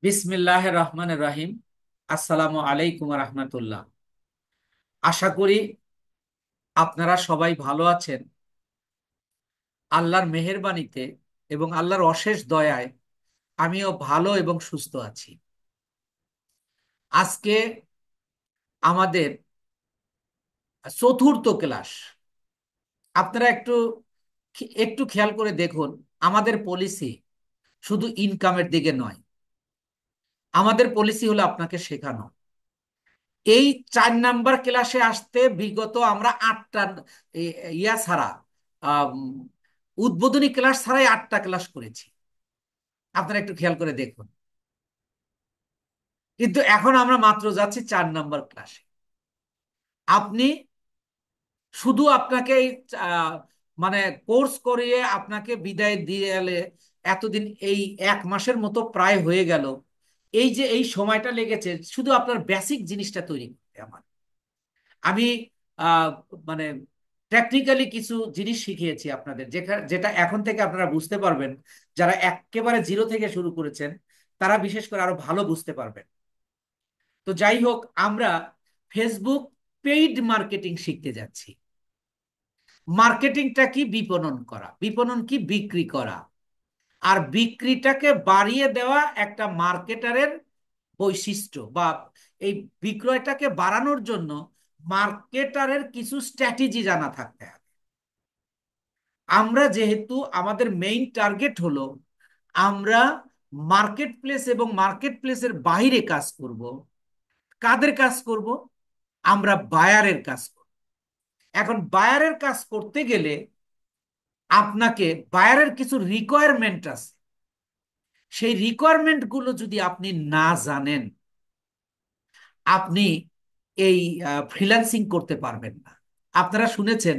বিসমিল্লাহির রহমানির রহিম। আসসালামু আলাইকুম রহমতুল্লাহ। আশা করি আপনারা সবাই ভালো আছেন। আল্লাহর মেহেরবানিতে এবং আল্লাহর অশেষ দয়ায় আমিও ভালো এবং সুস্থ আছি। আজকে আমাদের চতুর্থ ক্লাস। আপনারা একটু একটু খেয়াল করে দেখুন, আমাদের পলিসি শুধু ইনকামের দিকে নয়। আমাদের পলিসি হলো আপনাকে শেখানো। এই 4 নাম্বার ক্লাসে আসতে বিগত আমরা 8টা ইয়া ছাড়া, আম, উদ্বোধনী ক্লাস ছাড়াই 8টা ক্লাস করেছি। আপনারা একটু খেয়াল করে দেখুন, কিন্তু এখন আমরা মাত্র যাচ্ছি 4 নাম্বার ক্লাসে। আপনি শুধু আপনাকে এই আহ, মানে কোর্স করিয়ে আপনাকে বিদায় দিয়ে এলে এতদিন এই 1 মাসের মতো প্রায় হয়ে গেল। এই যে এই সময়টা লেগেছে শুধু আপনার বেসিক জিনিসটা তৈরি করতে আমার। আমি আহ, মানে টেকনিক্যালি কিছু জিনিস শিখিয়েছি আপনাদের, যেটা এখন থেকে আপনারা বুঝতে পারবেন। যারা একেবারে জিরো থেকে শুরু করেছেন তারা বিশেষ করে আরো ভালো বুঝতে পারবেন। তো যাই হোক, আমরা ফেসবুক পেইড মার্কেটিং শিখতে যাচ্ছি। মার্কেটিংটা কি? বিপণন করা। বিপণন কি? বিক্রি করা। আর বিক্রিটাকে বাড়িয়ে দেওয়া একটা মার্কেটারের বৈশিষ্ট্য, বা এই বিক্রয়টাকে বাড়ানোর জন্য মার্কেটারের কিছু স্ট্র্যাটেজি জানা থাকতে হবে। আমরা যেহেতু আমাদের মেইন টার্গেট হলো আমরা মার্কেট প্লেস এবং মার্কেট প্লেসের বাইরে কাজ করব। কাদের কাজ করব? আমরা বায়ারের কাজ করব। এখন বায়ারের কাজ করতে গেলে আপনাকে বায়ারের কিছু রিকোয়ারমেন্ট আছে। সেই রিকোয়ারমেন্ট গুলো যদি আপনি না জানেন, আপনি এই ফ্রিল্যান্সিং করতে পারবেন না। আপনারা শুনেছেন,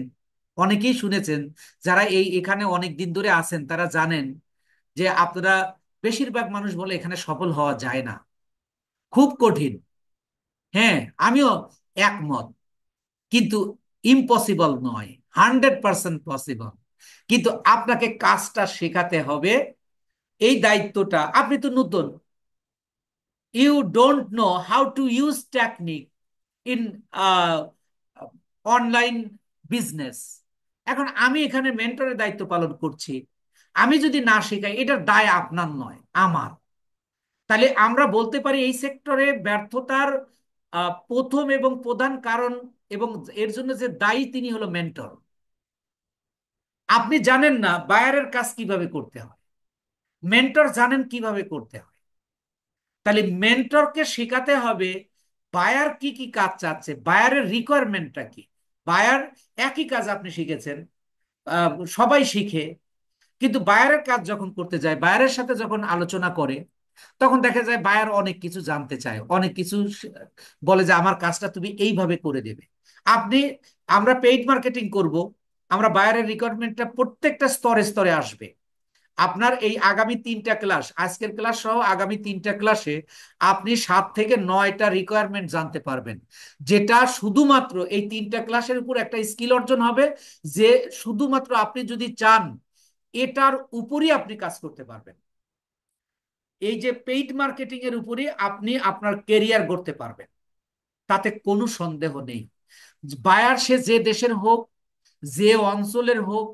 অনেকেই শুনেছেন, যারা এখানে অনেক দিন ধরে আছেন তারা জানেন যে আপনারা, বেশিরভাগ মানুষ বলে এখানে সফল হওয়া যায় না, খুব কঠিন। হ্যাঁ, আমিও একমত, কিন্তু ইম্পসিবল নয়, 100% পসিবল। কিন্তু আপনাকে কাজটা শেখাতে হবে। এই দায়িত্বটা, আপনি তো নতুন, you don't know how to use technique in online business. এখন আমি এখানে মেন্টরের দায়িত্ব পালন করছি। আমি যদি না শেখাই, এটার দায় আপনার নয়, আমার। তাহলে আমরা বলতে পারি এই সেক্টরে ব্যর্থতার প্রথম এবং প্রধান কারণ এবং এর জন্য যে দায়ী তিনি হলো মেন্টর। আপনি জানেন না বায়ারের কাজ কিভাবে করতে হয়, মেন্টর জানেন কিভাবে করতে হয়। তাহলে মেন্টরকে শেখাতে হবে বায়ার কি কি কাজ চাচ্ছে, বায়ারের রিকোয়ারমেন্টটা কি। বায়ার একই কাজ আপনি শিখেছেন, সবাই শিখে, কিন্তু বায়ারের কাজ যখন করতে যায়, বায়ারের সাথে যখন আলোচনা করে, তখন দেখা যায় বায়ার অনেক কিছু জানতে চায়, অনেক কিছু বলে যে আমার কাজটা তুমি এইভাবে করে দেবে। আপনি, আমরা পেইড মার্কেটিং করব, আমরা বায়ারের রিকোয়ারমেন্টটা প্রত্যেকটা স্তরে স্তরে আসবে। আপনার এই আগামী 3টা ক্লাস, আজকের ক্লাস সহ আগামী 3টা ক্লাসে আপনি 7 থেকে 9টা রিকোয়ারমেন্ট জানতে পারবেন, যেটা শুধুমাত্র এই 3টা ক্লাসের উপর একটা স্কিল অর্জন হবে। যে শুধুমাত্র আপনি যদি চান এটার উপরই আপনি কাজ করতে পারবেন। এই যে পেইড মার্কেটিং এর উপরই আপনি আপনার কেরিয়ার গড়তে পারবেন, তাতে কোনো সন্দেহ নেই। বায়ার সে যে দেশের হোক, যে অঞ্চলের হোক,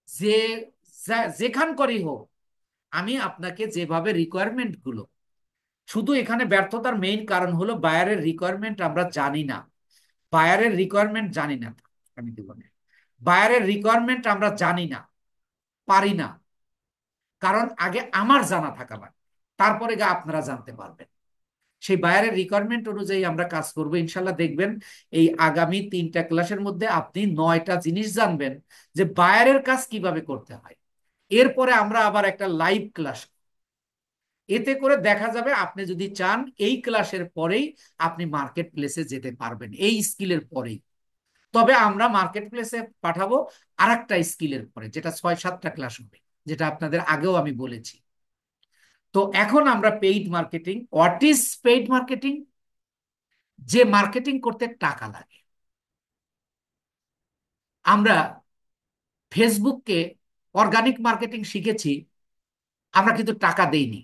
যে যেখানকারই হোক, আমি আপনাকে যেভাবে রিকোয়ারমেন্ট গুলো, শুধু এখানে ব্যর্থতার মেইন কারণ হলো বায়ারের রিকোয়ারমেন্ট আমরা জানি না। বায়ারের রিকোয়ারমেন্ট জানি না, আমি দিব না। বায়ারের রিকোয়ারমেন্ট আমরা জানি না, পারি না। কারণ আগে আমার জানা থাকা লাগবে, তারপরে গা আপনারা জানতে পারবেন। সেই বায়ারের রিকোয়ারমেন্ট অনুযায়ী আমরা কাজ করব ইনশাল্লাহ। দেখবেন এই আগামী 3টা ক্লাসের মধ্যে আপনি 9টা জিনিস জানবেন যে বায়ারের কাজ কিভাবে করতে হয়। এরপরে আমরা আবার একটা লাইভ ক্লাস, এতে করে দেখা যাবে আপনি যদি চান এই ক্লাসের পরেই আপনি মার্কেট প্লেসে যেতে পারবেন, এই স্কিলের পরেই। তবে আমরা মার্কেট প্লেসে পাঠাবো আরেকটা স্কিলের পরে, যেটা 6-7টা ক্লাস হবে, যেটা আপনাদের আগেও আমি বলেছি। তো এখন আমরা paid marketing, what is paid marketing? যে মার্কেটিং করতে টাকা লাগে। আমরা ফেসবুককে অর্গানিক মার্কেটিং শিখেছি, আমরা কিন্তু টাকা দেইনি।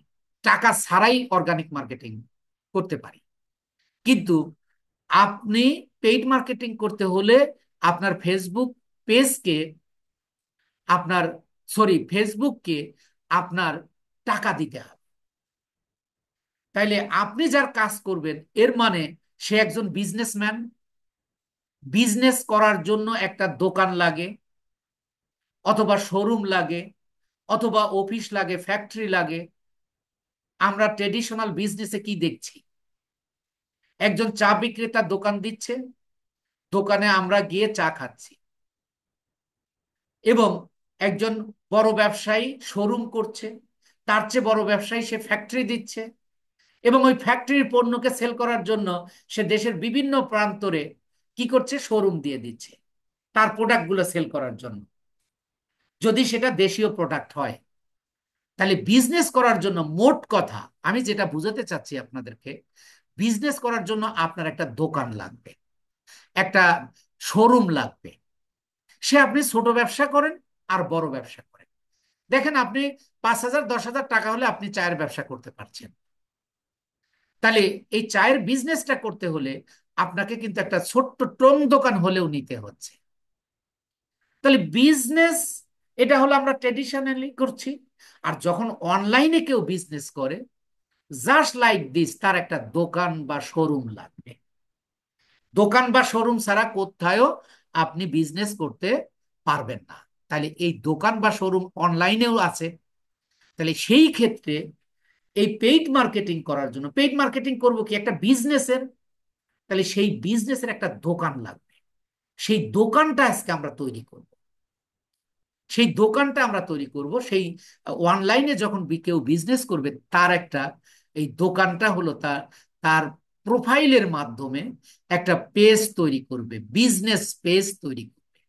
টাকা ছাড়াই অর্গানিক মার্কেটিং করতে পারি। কিন্তু আপনি পেইড মার্কেটিং করতে হলে আপনার ফেসবুক পেজকে আপনার ফেসবুককে আপনার টাকা দিতে হবে। তাইলে আপনি যার কাজ করবেন এর মানে সে একজন বিজনেসম্যান। বিজনেস করার জন্য একটা দোকান লাগে, অথবা শোরুম লাগে, অথবা অফিস লাগে, ফ্যাক্টরি লাগে। আমরা ট্রেডিশনাল বিজনেসে কি দেখছি? একজন চা বিক্রেতা দোকান দিচ্ছে, দোকানে আমরা গিয়ে চা খাচ্ছি। এবং একজন বড় ব্যবসায়ী শোরুম করছে, তার চেয়ে বড় ব্যবসায়ী সে ফ্যাক্টরি দিচ্ছে, এবং ওই ফ্যাক্টরির পণ্যকে সেল করার জন্য সে দেশের বিভিন্ন প্রান্তরে কি করছে? শোরুম দিয়ে দিচ্ছে তার প্রোডাক্টগুলো সেল করার জন্য, যদি সেটা দেশীয় প্রোডাক্ট হয়। তাহলে বিজনেস করার জন্য মোট কথা আমি যেটা বুঝাতে চাচ্ছি আপনাদেরকে, বিজনেস করার জন্য আপনার একটা দোকান লাগবে, একটা শোরুম লাগবে। সে আপনি ছোট ব্যবসা করেন আর বড় ব্যবসা করেন। দেখেন, আপনি 5,000 10,000 টাকা হলে আপনি চায়ের ব্যবসা করতে পারছেন। তাহলে এই চায়ের বিজনেসটা করতে হলে আপনাকে কিন্তু একটা ছোট্ট টং দোকান হলেও নিতে হচ্ছে। তাহলে বিজনেস, এটা হলো আমরা ট্রেডিশনালি করছি। আর যখন অনলাইনে কেউ বিজনেস করে, জাস্ট লাইক দিস, তার একটা দোকান বা শোরুম লাগবে। দোকান বা শোরুম ছাড়া কোথায়ও আপনি বিজনেস করতে পারবেন না। তাহলে এই দোকান বা শোরুম অনলাইনেও আছে। তাহলে সেই ক্ষেত্রে এই পেইড মার্কেটিং করার জন্য, পেইড মার্কেটিং করব কি একটা বিজনেসের, তাহলে সেই বিজনেসের একটা দোকান লাগবে। সেই দোকানটা আজকে আমরা তৈরি করব। সেই দোকানটা আমরা তৈরি করব সেই অনলাইনে যখন কেউ বিজনেস করবে, তার একটা, এই দোকানটা হলো তার তার প্রোফাইলের মাধ্যমে একটা পেজ তৈরি করবে, বিজনেস পেজ তৈরি করবে।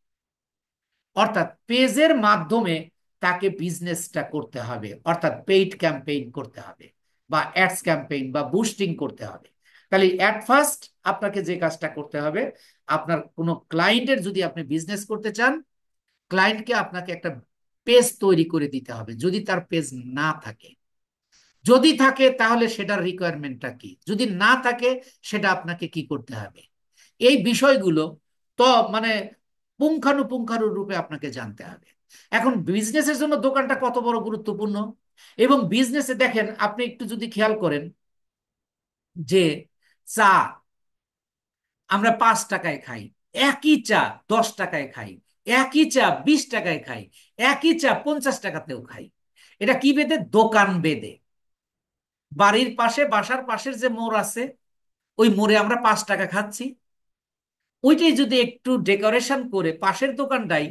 অর্থাৎ পেজের মাধ্যমে তাকে বিজনেসটা করতে হবে, অর্থাৎ পেইড ক্যাম্পেইন করতে হবে, বা অ্যাডস ক্যাম্পেইন বা বুস্টিং করতে হবে। তাহলে অ্যাট ফার্স্ট আপনাকে যে কাজটা করতে হবে, আপনার কোনো ক্লায়েন্টের যদি আপনি বিজনেস করতে চান, ক্লায়েন্টকে আপনাকে একটা পেজ তৈরি করে দিতে হবে, যদি তার পেজ না থাকে। যদি থাকে তাহলে সেটার রিকোয়ারমেন্টটা কি, যদি না থাকে সেটা আপনাকে কি করতে হবে, এই বিষয়গুলো তো মানে পুঙ্খানুপুঙ্খানু রূপে আপনাকে জানতে হবে। এখন বিজনেসের জন্য দোকানটা কত বড় গুরুত্বপূর্ণ। এবং বিজনেসে দেখেন, আপনি একটু যদি খেয়াল করেন যে চা আমরা 5 টাকায় খাই, একই চা 10 টাকায় খাই, একই চা 20 টাকায় খাই, একই চা 50 টাকাতেও খাই। এটা কি বেদে? দোকান বেদে। বাড়ির পাশে, বাসার পাশের যে মোড় আছে, ওই মোড়ে আমরা 5 টাকা খাচ্ছি। ওইটাই যদি একটু ডেকোরেশন করে পাশের দোকানটাই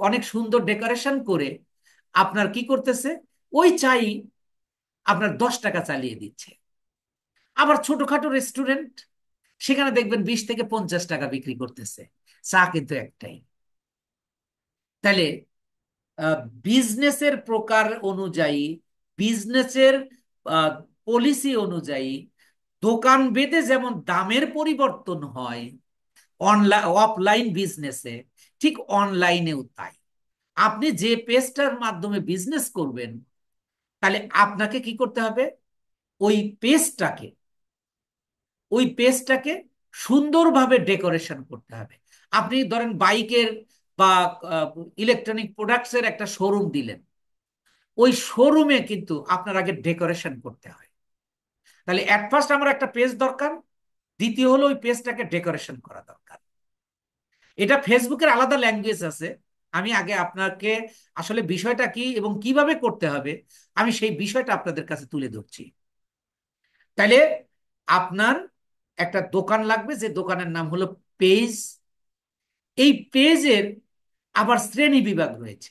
অনেক সুন্দর ডেকোরেশন করে আপনার কি করতেছে, ওই চাই আপনার 10 টাকা চালিয়ে দিচ্ছে। আবার ছোটখাটো রেস্টুরেন্ট, সেখানে দেখবেন 20 থেকে 50 টাকা বিক্রি করতেছে, চা কিন্তু একটাই। তাহলে বিজনেসের প্রকার অনুযায়ী, বিজনেসের পলিসি অনুযায়ী দোকান ভেদে যেমন দামের পরিবর্তন হয় অনলাইন অফলাইন বিজনেসে, ঠিক অনলাইনেও তাই। আপনি যে পেজটার মাধ্যমে বিজনেস করবেন, তাহলে আপনাকে কি করতে হবে? ওই পেজটাকে ওই পেজটাকে সুন্দরভাবে ডেকোরেশন করতে হবে। আপনি ধরেন বাইকের বা ইলেকট্রনিক প্রোডাক্টসের একটা শোরুম দিলেন, ওই শোরুমে কিন্তু আপনার আগে ডেকোরেশন করতে হয়। তাহলে অ্যাট ফার্স্ট আমার একটা পেজ দরকার, দ্বিতীয় হলো ওই পেজটাকে ডেকোরেশন করা দরকার। এটা ফেসবুকের আলাদা ল্যাঙ্গুয়েজ আছে। আমি আগে আপনাকে আসলে বিষয়টা কি এবং কিভাবে করতে হবে, আমি সেই বিষয়টা আপনাদের কাছে তুলে ধরছি। তাইলে আপনার একটা দোকান লাগবে, যে দোকানের নাম হলো পেজ। এই পেজের আবার শ্রেণী বিভাগ রয়েছে।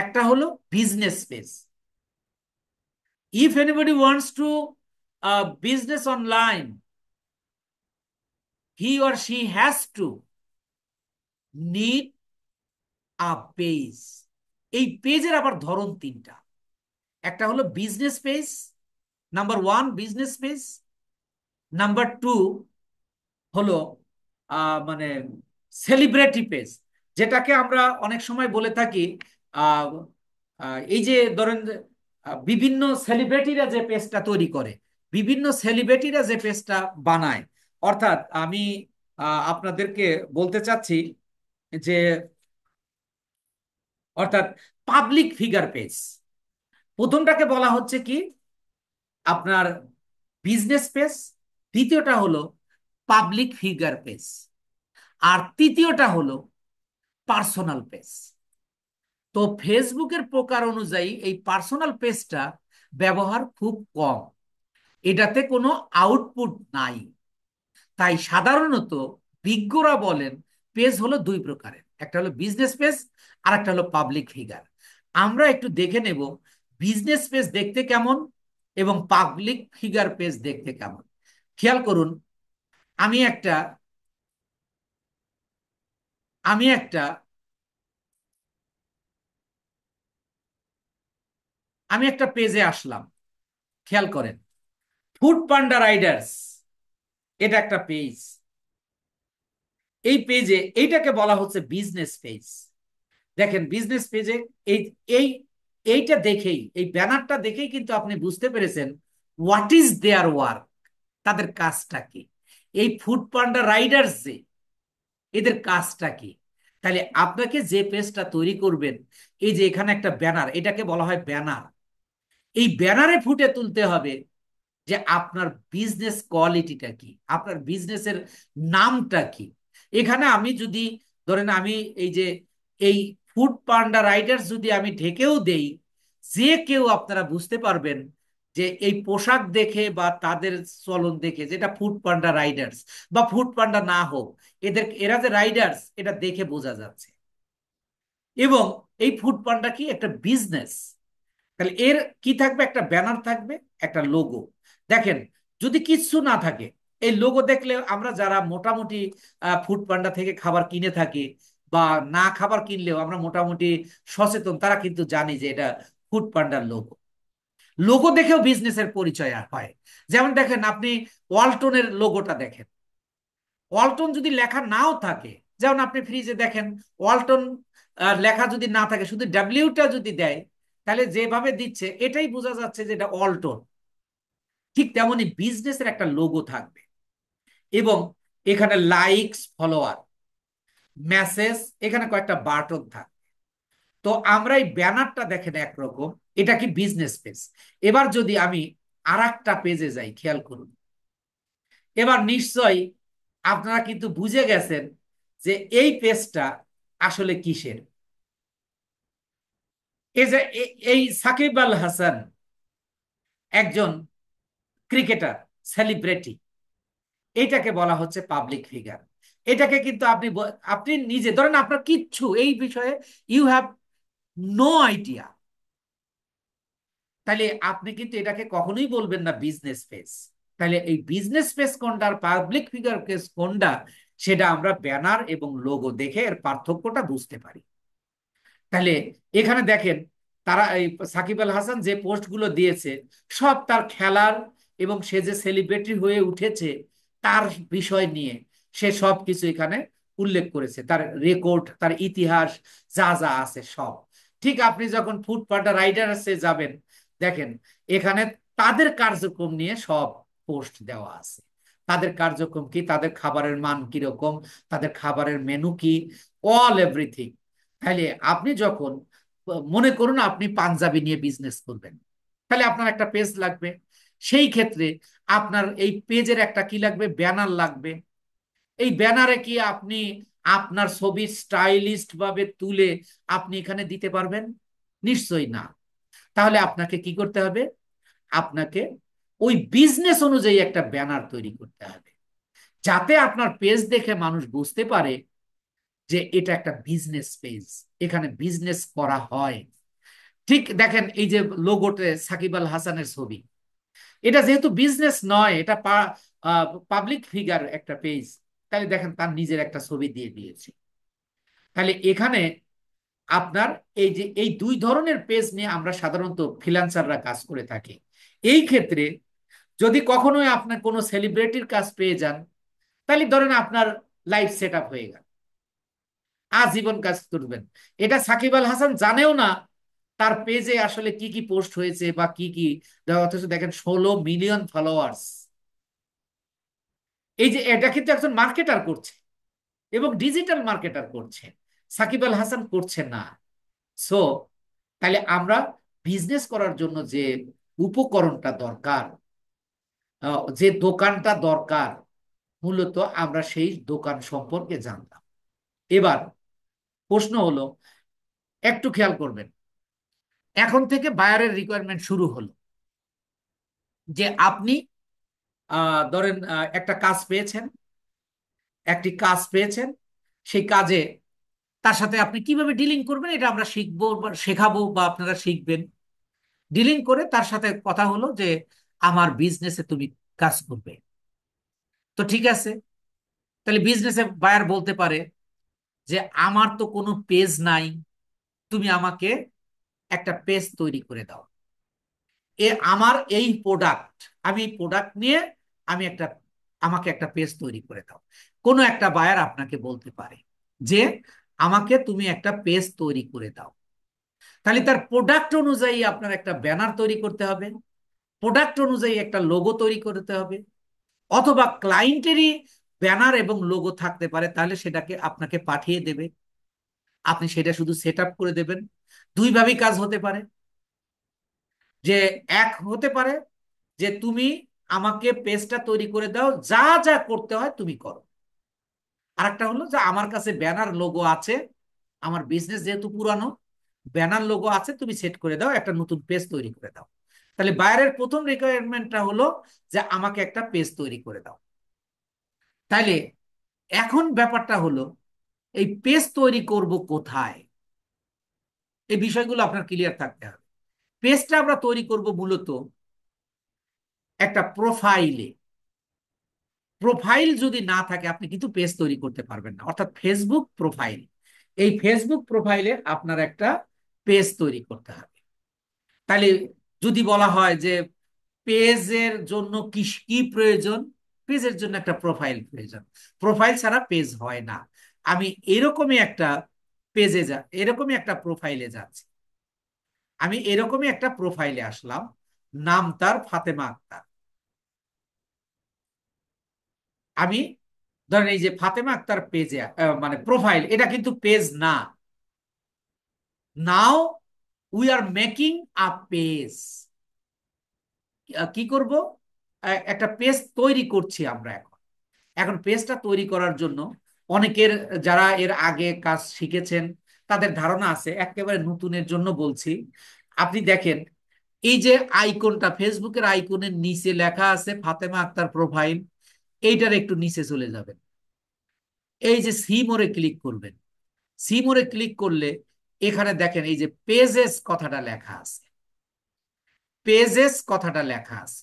একটা হলো business page. If anybody wants to business online, he or she has to need a page. এই পেজের আবার ধরন তিনটা। একটা হলো business page, number one business page. Number two হলো মানে সেলিব্রিটি পেজ, যেটাকে আমরা অনেক সময় বলে থাকি, আহ, এই যে ধরেন বিভিন্ন সেলিব্রিটিরা যে পেজটা তৈরি করে, বিভিন্ন সেলিব্রিটিরা যে পেজটা বানায়, অর্থাৎ আমি আপনাদেরকে বলতে চাচ্ছি যে অর্থাৎ পাবলিক ফিগার পেজ, প্রথমটাকে বলা হচ্ছে কি আপনার বিজনেস পেজ, দ্বিতীয়টা হলো পাবলিক ফিগার পেজ, আর তৃতীয়টা হলো পার্সোনাল পেজ। তো ফেসবুকের প্রকার অনুযায়ী এই পার্সোনাল পেজটা ব্যবহার খুব কম, এটাতে কোনো আউটপুট নাই। তাই সাধারণত বিজ্ঞরা বলেন পেজ হলো দুই প্রকারের, একটা হলো বিজনেস পেজ আর একটা হলো পাবলিক ফিগার। আমরা একটু দেখে নেব বিজনেস পেজ দেখতে কেমন এবং পাবলিক ফিগার পেজ দেখতে কেমন। খেয়াল করুন, আমি একটা আমি একটা আমি একটা পেজে আসলাম, খেয়াল করেন, ফুড পান্ডা রাইডার্স, এটা একটা পেজ। এই পেজে এইটাকে বলা হচ্ছে বিজনেস পেজ। দেখেন বিজনেস পেজে এই এই এইটা দেখেই, এই ব্যানারটা দেখেই কিন্তু আপনি বুঝতে পেরেছেন হোয়াট ইজ দেয়ার ওয়ার্ক, তাদের কাজটা কি। এই ফুড পান্ডা রাইডার্স যে, এদের কাজটা কি। তাহলে আপনাকে যে পেজটা তৈরি করবেন, এই যে এখানে একটা ব্যানার, এটাকে বলা হয় ব্যানার। এই ব্যানারে ফুটে তুলতে হবে যে আপনার বিজনেস কোয়ালিটিটা কি, আপনার বিজনেসের নামটা কি। এখানে আমি যদি ধরেন আমি এই যে এই ফুড পান্ডা রাইডার্স যদি আমি ঢেকেও দেই, যে কেউ আপনারা বুঝতে পারবেন যে এই পোশাক দেখে বা তাদের চলন দেখে যেটা ফুড পান্ডা রাইডার্স, বা ফুড পান্ডা না হোক, এরা যে রাইডার্স এটা দেখে বোঝা যাচ্ছে। এবং এই ফুড পান্ডা কি একটা বিজনেস। তাহলে এর কি থাকবে, একটা ব্যানার থাকবে, একটা লোগো। দেখেন যদি কিচ্ছু না থাকে, এই লোগো দেখলে আমরা যারা মোটামুটি ফুড পান্ডা থেকে খাবার কিনে থাকি বা না খাবার কিনলেও আমরা মোটামুটি সচেতন, তারা কিন্তু জানি যে এটা ফুড পান্ডার লোগো। লোগো দেখেও বিজনেসের পরিচয় হয়। যেমন দেখেন আপনি ওয়ালটনের লোগোটা দেখেন, ওয়ালটন যদি লেখা নাও থাকে, যেমন আপনি ফ্রিজে দেখেন ওয়ালটন লেখা যদি না থাকে, শুধু ডাব্লিউটা যদি দেয়, তাহলে যেভাবে দিচ্ছে এটাই বোঝা যাচ্ছে যে এটা ওয়ালটন। ঠিক তেমনি বিজনেসের একটা লোগো থাকবে, এবং এখানে লাইকস, ফলোয়ার, মেসেজ, এখানে কয়েকটা বাটন থাকবে। তো আমরা এই ব্যানারটা দেখেন একরকম, এটা কি বিজনেস পেজ। এবার যদি আমি আর একটা পেজে যাই, খেয়াল করুন, এবার নিশ্চয়ই আপনারা কিন্তু বুঝে গেছেন যে এই পেজটা আসলে কিসের। এই যে এই সাকিব আল হাসান একজন ক্রিকেটার, সেলিব্রিটি, এইটাকে বলা হচ্ছে পাবলিক ফিগার। এটাকে কিন্তু আপনি নিজে ধরেন আপনার কিচ্ছু এই বিষয়ে ইউ হ্যাভ নো আইডিয়া, তাহলে আপনি কিন্তু এটাকে কখনোই বলবেন না বিজনেস পেজ। তাহলে এই বিজনেস পেজ কোনটা আর পাবলিক ফিগার পেজ কোনটা, সেটা আমরা ব্যানার এবং লোগো দেখে এর পার্থক্যটা বুঝতে পারি। তাহলে এখানে দেখেন তারা এই সাকিব আল হাসান যে পোস্টগুলো দিয়েছে, সব তার খেলার এবং সে যে সেলিব্রিটি হয়ে উঠেছে তার বিষয় নিয়ে সে সব কিছু এখানে উল্লেখ করেছে, তার রেকর্ড, তার ইতিহাস, যা যা আছে সব। ঠিক আপনি যখন ফুড পান্ডা রাইডার্সে যাবেন, দেখেন এখানে তাদের কার্যক্রম নিয়ে সব পোস্ট দেওয়া আছে। তাদের কার্যক্রম কি, তাদের খাবারের মান কিরকম, তাদের খাবারের মেনু কি, অল এভরিথিং। তাহলে আপনি যখন মনে করুন আপনি পাঞ্জাবি নিয়ে বিজনেস করবেন, তাহলে আপনার একটা পেজ লাগবে। সেই ক্ষেত্রে আপনার এই পেজের একটা কি লাগবে, ব্যানার লাগবে। এই ব্যানারে কি আপনি আপনার ছবি স্টাইলিস্ট ভাবে তুলে আপনি এখানে দিতে পারবেন? নিশ্চয়ই না। তাহলে আপনাকে কি করতে হবে, আপনাকে ওই বিজনেস অনুযায়ী একটা ব্যানার তৈরি করতে হবে, যাতে আপনার পেজ দেখে মানুষ বুঝতে পারে যে এটা একটা বিজনেস পেজ, এখানে বিজনেস করা হয়। ঠিক দেখেন এই যে লোগোতে সাকিব আল হাসানের ছবি, এটা যেহেতু বিজনেস নয়, এটা পাবলিক ফিগার একটা পেজ, তাহলে দেখেন তার নিজের একটা ছবি দিয়ে দিয়েছে। তাহলে এখানে আপনার এই যে এই দুই ধরনের পেজ নিয়ে আমরা সাধারণত ফ্রিল্যান্সাররা কাজ করে থাকি। এই ক্ষেত্রে যদি কখনোই আপনার কোনো সেলিব্রিটির কাজ পেয়ে যান, তাহলে ধরেন আপনার লাইফ সেট আপ হয়ে গেল, আজীবন কাজ করবেন। এটা সাকিব আল হাসান জানেও না তার পেজে আসলে কি কি পোস্ট হয়েছে বা কি কি, অথচ দেখেন 16 মিলিয়ন ফলোয়ার্স। এই যে এটা কিন্তু একজন মার্কেটার করছে, এবং ডিজিটাল মার্কেটার করছে, সাকিব আল হাসান করছে না। সো তাহলে আমরা বিজনেস করার জন্য যে উপকরণটা দরকার, যে দোকানটা দরকার, মূলত আমরা সেই দোকান সম্পর্কে জানতাম। এবার প্রশ্ন হলো, একটু খেয়াল করবেন, এখন থেকে বায়ারের রিকোয়ারমেন্ট শুরু হলো, যে আপনি ধরেন একটা কাজ পেয়েছেন, একটি কাজ পেয়েছেন, সেই কাজে তার সাথে আপনি কিভাবে ডিলিং করবেন এটা আমরা শিখবো বা শেখাবো, বা আপনারা শিখবেন। ডিলিং করে তার সাথে কথা হলো যে আমার বিজনেসে তুমি কাজ করবে। তো ঠিক আছে, তাহলে বিজনেসে বায়ার বলতে পারে যে আমার তো কোনো পেজ নাই, তুমি আমাকে একটা পেজ তৈরি করে দাও। আমার এই প্রোডাক্ট, আমি এই প্রোডাক্ট নিয়ে আমি একটা, আমাকে একটা পেজ তৈরি করে দাও। কোনো একটা বায়ার আপনাকে বলতে পারে যে আমাকে তুমি একটা পেজ তৈরি করে দাও। তাহলে তার প্রোডাক্ট অনুযায়ী আপনার একটা ব্যানার তৈরি করতে হবে, প্রোডাক্ট অনুযায়ী একটা লোগো তৈরি করতে হবে, অথবা ক্লায়েন্টেরই ব্যানার এবং লোগো থাকতে পারে, তাহলে সেটাকে আপনাকে পাঠিয়ে দেবে, আপনি সেটা শুধু সেট আপ করে দেবেন। দুই ভাবেই কাজ হতে পারে, যে এক হতে পারে যে তুমি আমাকে পেজটা তৈরি করে দাও, যা যা করতে হয় তুমি করো। আরেকটা হলো যে আমার কাছে ব্যানার লোগো আছে, আমার বিজনেস যেহেতু পুরানো, ব্যানার লোগো আছে, তুমি সেট করে দাও, একটা নতুন পেজ তৈরি করে দাও। তাহলে বায়ারের প্রথম রিকোয়ারমেন্টটা হলো যে আমাকে একটা পেজ তৈরি করে দাও। তাইলে এখন ব্যাপারটা হলো, এই পেজ তৈরি করব কোথায়, এই বিষয়গুলো আপনার ক্লিয়ার থাকতে হবে। পেজটা আমরা তৈরি করব মূলত একটা প্রোফাইলে। প্রোফাইল যদি না থাকে আপনি কিন্তু পেজ তৈরি করতে পারবেন না, অর্থাৎ ফেসবুক প্রোফাইল। এই ফেসবুক প্রোফাইলে আপনার একটা পেজ তৈরি করতে হবে। তাহলে যদি বলা হয় যে পেজের জন্য কি কি প্রয়োজন, পেজের জন্য একটা প্রোফাইল প্রয়োজন, প্রোফাইল ছাড়া পেজ হয় না। আমি এরকমই একটা পেজে এরকমই একটা প্রোফাইলে যাচ্ছি, আমি এরকমই একটা প্রোফাইলে আসলাম, নাম তার ফাতেমা আক্তার। আমি ধরেন এই যে ফাতেমা আক্তার পেজে, মানে প্রোফাইল, এটা কিন্তু পেজ না। Now we are making a page. কি করব, একটা পেজ তৈরি করছি আমরা এখন। এখন পেজটা তৈরি করার জন্য অনেকের, যারা এর আগে কাজ শিখেছেন তাদের ধারণা আছে, একেবারে নতুনের জন্য বলছি। আপনি দেখেন এই যে আইকনটা, ফেসবুকের আইকনের নিচে লেখা আছে ফাতেমা আক্তার প্রোফাইল, এইটার একটু নিচে চলে যাবেন, এই যে সি মোড়ে ক্লিক করবেন। সি মোড়ে ক্লিক করলে এখানে দেখেন এই যে পেজেস কথাটা লেখা আছে, পেজেস কথাটা লেখা আছে।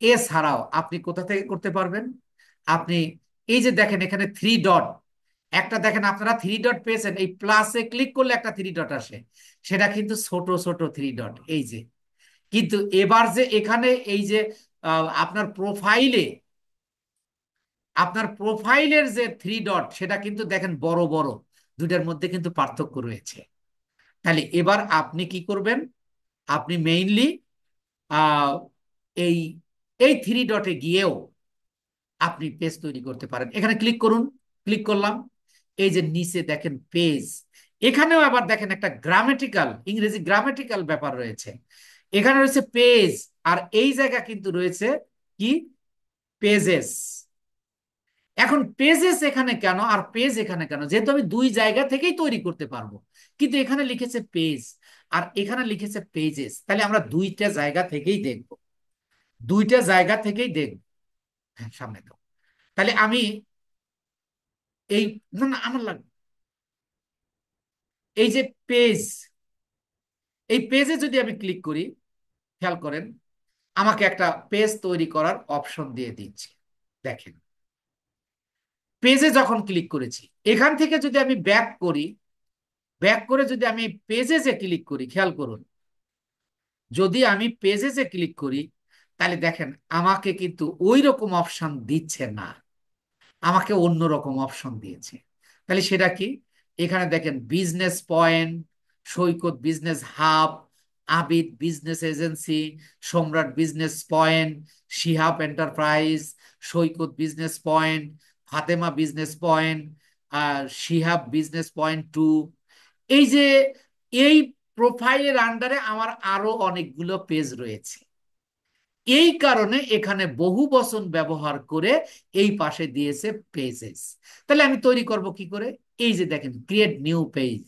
এছাড়াও আপনি কোথা থেকে করতে পারবেন, আপনি এই যে দেখেন এখানে থ্রি ডট, একটা দেখেন আপনারা থ্রি ডট পেয়েছেন, এই প্লাসে ক্লিক করলে একটা থ্রি ডট আসে, সেটা কিন্তু ছোট ছোট থ্রি ডট, এই যে। কিন্তু এবার যে এখানে এই যে আপনার প্রোফাইলে, আপনার প্রোফাইলের যে থ্রি ডট সেটা কিন্তু দেখেন বড় বড়, দুটার মধ্যে কিন্তু পার্থক্য রয়েছে। তাহলে এবার আপনি কি করবেন, আপনি মেইনলি আহ এই এই থ্রি ডটে গিয়েও আপনি পেজ তৈরি করতে পারেন। এখানে ক্লিক করুন, ক্লিক করলাম, এই যে নিচে দেখেন পেজ, এখানেও আবার দেখেন একটা গ্রামেটিক্যাল, ইংরেজি গ্রামেটিক্যাল ব্যাপার রয়েছে। এখানে রয়েছে পেজ, আর এই জায়গা কিন্তু রয়েছে কি, পেজেস। এখন পেজেস এখানে কেন আর পেজ এখানে কেন, যেহেতু আমি দুই জায়গা থেকেই তৈরি করতে পারবো, কিন্তু এখানে লিখেছে পেজ আর এখানে লিখেছে পেজেস, তাহলে আমরা দুইটা জায়গা থেকেই দেখব, দুইটা জায়গা থেকেই দেখব। হ্যাঁ, সামনে তো, তাহলে আমি এই, না না আমার লাগবে, এই যে পেজ, এই পেজে যদি আমি ক্লিক করি, খেয়াল করেন আমাকে একটা পেজ তৈরি করার অপশন দিয়ে দিচ্ছে। দেখেন পেজে যখন ক্লিক করেছি, এখান থেকে যদি আমি ব্যাক করি, ব্যাক করে যদি আমি পেজে যে ক্লিক করি, খেয়াল করুন, যদি আমি পেজে যে ক্লিক করি, তাহলে দেখেন আমাকে কিন্তু ওই রকম অপশন দিচ্ছে না, আমাকে অন্য রকম অপশন দিয়েছে। তাহলে সেটা কি, এখানে দেখেন business point, Saikat business hub, Abid business agency, Samrat business point, Shihab enterprise, Saikat business point, Fatema business point, Shihab business point two. এই যে এই প্রোফাইলের আন্ডারে আমার আরো অনেকগুলো পেজ রয়েছে। এই কারণে এখানে বহু বচন ব্যবহার করে এই পাশে দিয়েছে পেজেস। তাহলে আমি তৈরি করব কি করে? এই যে দেখেন, ক্রিয়েট নিউ পেজ।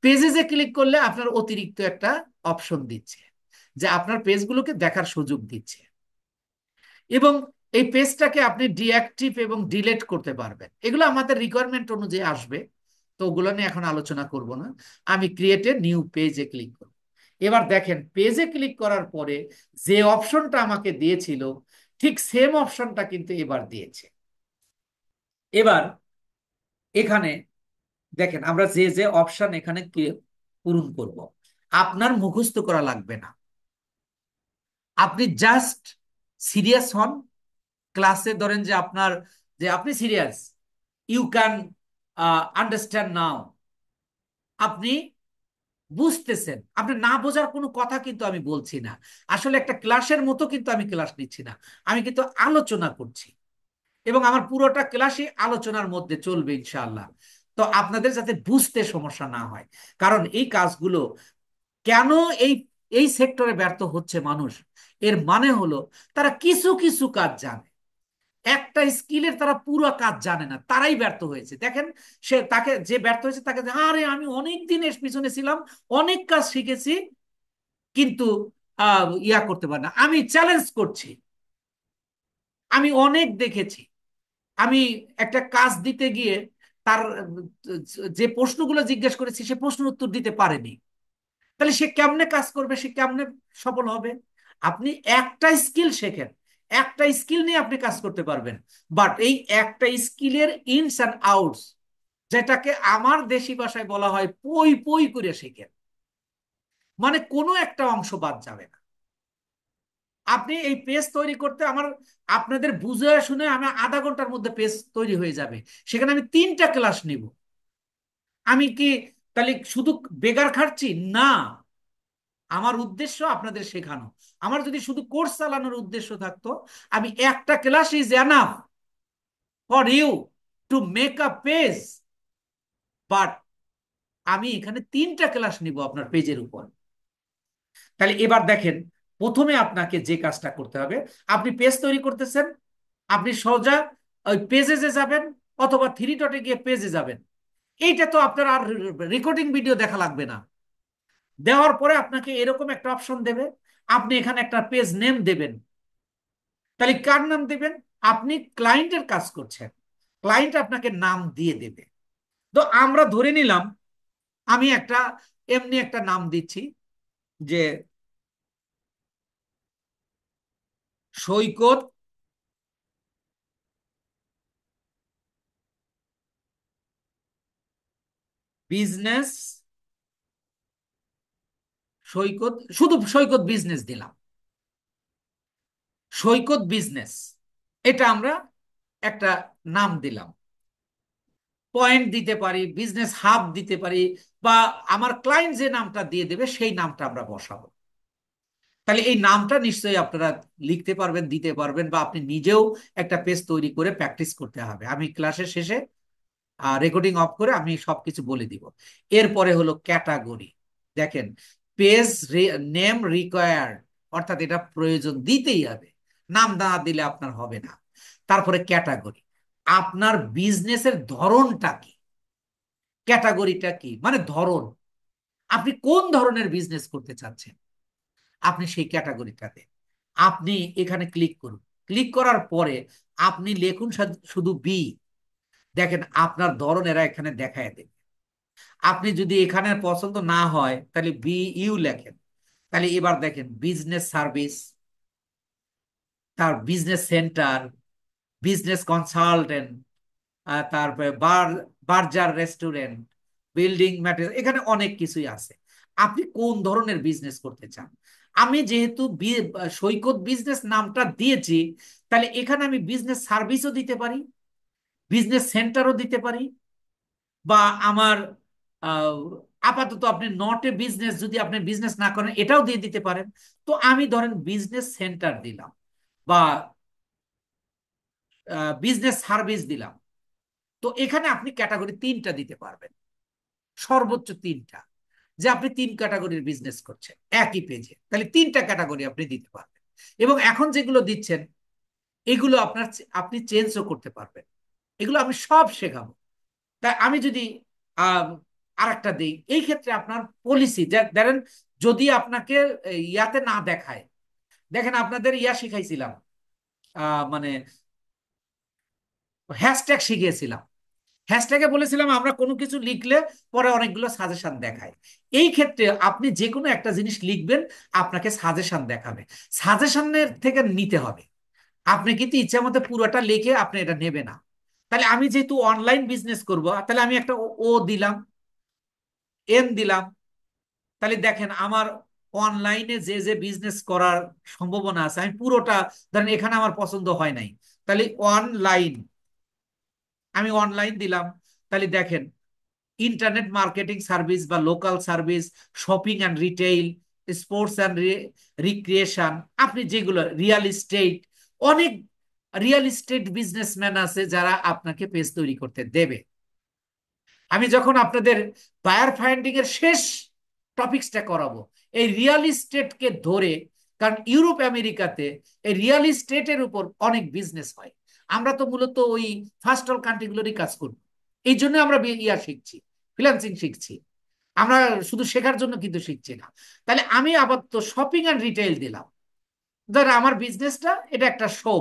পেজেসে ক্লিক করলে আপনার অতিরিক্ত একটা অপশন দিচ্ছে, যে আপনার পেজগুলোকে দেখার সুযোগ দিচ্ছে, এবং এই পেজটাকে আপনি ডিঅ্যাক্টিভ এবং ডিলেট করতে পারবেন। এগুলো আমাদের রিকোয়ারমেন্ট অনুযায়ী আসবে, তো ওগুলো নিয়ে এখন আলোচনা করব না। আমি ক্রিয়েট এ নিউ পেজে ক্লিক করব। এবার দেখেন, পেজে ক্লিক করার পরে যে অপশনটা আমাকে দিয়েছিল ঠিক সেম অপশনটা কিন্তু এবার দিয়েছে। এবার এখানে দেখেন, আমরা যে যে অপশন এখানে পূরণ করব, আপনার মুখস্থ করা লাগবে না। আপনি জাস্ট সিরিয়াস হন ক্লাসে। ধরেন যে আপনার, যে আপনি serious, you can understand now, আপনি বুঝতেছেন। আপনি না বোঝার কোনো কথা কিন্তু আমি বলছি না। আসলে একটা ক্লাসের মতো কিন্তু আমি ক্লাস নিচ্ছি না, আমি কিন্তু আলোচনা করছি, এবং আমার পুরোটা ক্লাসই আলোচনার মধ্যে চলবে ইনশাআল্লাহ। তো আপনাদের যাতে বুঝতে সমস্যা না হয়, কারণ এই কাজগুলো কেন এই এই সেক্টরে ব্যর্থ হচ্ছে মানুষ, এর মানে হলো তারা কিছু কিছু কাজ জানে, একটা স্কিলের তারা পুরো কাজ জানে না, তারাই ব্যর্থ হয়েছে। দেখেন, সে তাকে যে ব্যর্থ হয়েছে তাকে, আরে আমি অনেক দিন এর পিছনে ছিলাম, অনেক কাজ শিখেছি, কিন্তু ইয়া করতে পারে না। আমি চ্যালেঞ্জ করছি, আমি অনেক দেখেছি, আমি একটা কাজ দিতে গিয়ে তার যে প্রশ্নগুলো জিজ্ঞেস করেছি সে প্রশ্নের উত্তর দিতে পারেনি। তাহলে সে কেমনে কাজ করবে, সে কেমনে সফল হবে? আপনি একটা স্কিল শেখেন, একটা স্কিল নিয়ে আপনি কাজ করতে পারবেন, বাট এই একটা স্কিলের ইনস অ্যান্ড আউটস, যেটাকে আমার দেশি ভাষায় বলা হয় পই পই করে শেখেন, মানে কোনো একটা অংশ বাদ যাবে না। আপনি এই পেজ তৈরি করতে আমার, আপনাদের বুঝে শুনে আমি আধা ঘন্টার মধ্যে পেজ তৈরি হয়ে যাবে। সেখানে আমি 3টা ক্লাস নিব। আমি কি তাহলে শুধু বেকার খাটছি? না, আমার উদ্দেশ্য আপনাদের শেখানো। আমার যদি শুধু কোর্স চালানোর উদ্দেশ্য থাকতো, আমি একটা class is enough for you to make a page, but আমি এখানে 3টা ক্লাস নিব আপনার পেজের উপর। তাহলে এবার দেখেন, প্রথমে আপনাকে যে কাজটা করতে হবে, আপনি পেজ তৈরি করতেছেন, আপনি সোজা ওই পেজে যে যাবেন, অথবা 3 ডটে গিয়ে পেজে যাবেন। এইটা তো আপনার আর রেকর্ডিং ভিডিও দেখা লাগবে না। দেওয়ার পরে আপনাকে এরকম একটা অপশন দেবে, আপনি এখানে একটা পেজ নেম দেবেন। তাহলে কার নাম দেবেন? আপনি ক্লায়েন্টের কাজ করছেন, ক্লায়েন্ট আপনাকে নাম দিয়ে দেবে। তো আমরা ধরে নিলাম, আমি একটা এমনি একটা নাম দিচ্ছি, যে সৈকত বিজনেস, সৈকত, শুধু সৈকত বিজনেস দিলাম, সৈকত বিজনেস, এটা আমরা একটা নাম দিলাম। পয়েন্ট দিতে পারি, বিজনেস হাব দিতে পারি, বা আমার ক্লায়েন্ট যে নামটা দিয়ে দেবে সেই নামটা আমরা বসাবো। তাহলে এই নামটা নিশ্চয়ই আপনারা লিখতে পারবেন, দিতে পারবেন, বা আপনি নিজেও একটা পেজ তৈরি করে প্র্যাকটিস করতে হবে। আমি ক্লাসের শেষে রেকর্ডিং অফ করে আমি সবকিছু বলে দিব। এরপরে হলো ক্যাটাগরি। দেখেন, পেজ নেম রিকোয়ার্ড, অর্থাৎ এটা প্রয়োজন, দিতেই হবে, নাম না দিলে আপনার হবে না। তারপরে ক্যাটাগরি, আপনার বিজনেসের ধরনটা কি, ক্যাটাগরিটা কি মানে ধরন, আপনি কোন ধরনের বিজনেস করতে চাচ্ছেন, আপনি সেই ক্যাটাগরিটাতে আপনি এখানে ক্লিক করুন। ক্লিক করার পরে আপনি লিখুন শুধু বি। দেখেন, আপনার ধরন এরা এখানে দেখায় দেবে। আপনি যদি এখানে পছন্দ না হয় তাহলে বি ইউ লেখেন। তাহলে এবার দেখেন, বিজনেস সার্ভিস, তার বিজনেস সেন্টার, বিজনেস কনসালটেন্ট, তারপরে বার্জার রেস্টুরেন্ট, বিল্ডিং ম্যাটেরিয়াল, এখানে অনেক কিছুই আছে। আপনি কোন ধরনের বিজনেস করতে চান? আমি যেহেতু সৈকত বিজনেস নামটা দিয়েছি, তাহলে এখানে আমি বিজনেস সার্ভিসও দিতে পারি, বিজনেস সেন্টারও দিতে পারি, বা আমার আপাতত আপনি নট এ বিজনেস, যদি আপনি বিজনেস না করেন এটাও দিয়ে দিতে পারেন। তো আমি ধরেন বিজনেস সেন্টার দিলাম, বা বিজনেস সার্ভিস দিলাম। তো এখানে আপনি ক্যাটাগরি তিনটা দিতে পারবেন, সর্বোচ্চ তিনটা। যে আপনি তিন ক্যাটাগরির বিজনেস করছেন একই পেজে, তাহলে তিনটা ক্যাটাগরি আপনি দিতে পারবেন। এবং এখন যেগুলো দিচ্ছেন এগুলো আপনি চেঞ্জও করতে পারবেন। এগুলো আমি সব শেখাবো। তাই আমি যদি আহ আর একটা দিই, এই ক্ষেত্রে আপনার পলিসি ধরেন, যদি আপনাকে ইয়াতে না দেখায়, দেখেন আপনাদের ইয়া শিখাইছিলাম, মানে হ্যাশট্যাগ শিখিয়েছিলাম। হ্যাশট্যাগে বলেছিলাম আমরা কোনো কিছু লিখলে পরে অনেকগুলো সাজেশন দেখায়। এই ক্ষেত্রে আপনি যে কোনো একটা জিনিস লিখবেন, আপনাকে সাজেশন দেখাবে, সাজেশনের থেকে নিতে হবে। আপনি কিন্তু ইচ্ছা মতো পুরোটা লিখে আপনি এটা নেবে না। তাহলে আমি যেহেতু অনলাইন বিজনেস করব, তাহলে আমি একটা ও ও দিলাম, এন দিলাম। তাহলে দেখেন আমার অনলাইনে যে যে বিজনেস করার সম্ভাবনা আছে, আমি পুরোটা, ধরেন এখানে আমার পছন্দ হয় নাই, তাহলে অনলাইন, আমি অনলাইন দিলাম। তাহলে দেখেন ইন্টারনেট মার্কেটিং সার্ভিস বা local service, shopping and retail, sports and recreation, আপনি যেগুলো, রিয়েল এস্টেট, অনেক রিয়েল এস্টেট বিজনেসম্যান আছে যারা আপনাকে পেজ তৈরি করতে দেবে। আমি যখন আপনাদের বায়ার ফাইন্ডিং এর শেষ টপিকসটা করাবো এই রিয়েল এস্টেটকে ধরে, কারণ ইউরোপ আমেরিকাতে এই রিয়েল এস্টেটের উপর অনেক বিজনেস হয়। আমরা তো মূলত ওই ফার্স্ট ওয়ার্ল্ড কান্ট্রিগুলোরই কাজ করব, এই জন্য আমরা ইয়া শিখছি, ফ্রিল্যান্সিং শিখছি। আমরা শুধু শেখার জন্য কিন্তু শিখছি না। তাহলে আমি আবার তো শপিং অ্যান্ড রিটেইল দিলাম, ধর আমার বিজনেসটা এটা একটা শো,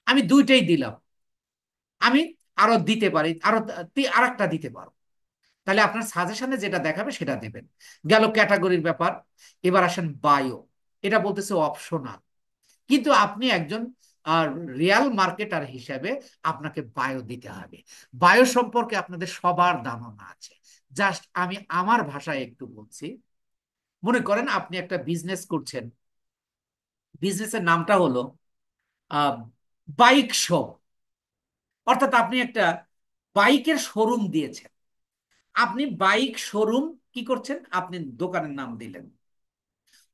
আমি দুইটাই দিলাম। আমি আরো দিতে পারি, আরো আর একটা দিতে পারো। তাহলে আপনার সাজেশনে যেটা দেখাবে সেটা দেবেন। গেল ক্যাটাগরির ব্যাপার। এবার আসেন বায়ো, এটা বলতেছে অপশনাল, কিন্তু আপনি একজন রিয়াল মার্কেটার হিসেবে আপনাকে বায়ো দিতে হবে। বায়ো সম্পর্কে আপনাদের সবার ধারণা আছে, জাস্ট আমি আমার ভাষায় একটু বলছি। মনে করেন আপনি একটা বিজনেস করছেন, বিজনেসের নামটা হলো বাইক শো, অর্থাৎ আপনি একটা বাইকের শোরুম দিয়েছেন। আপনি বাইক শোরুম কি করছেন, আপনি দোকানের নাম দিলেন,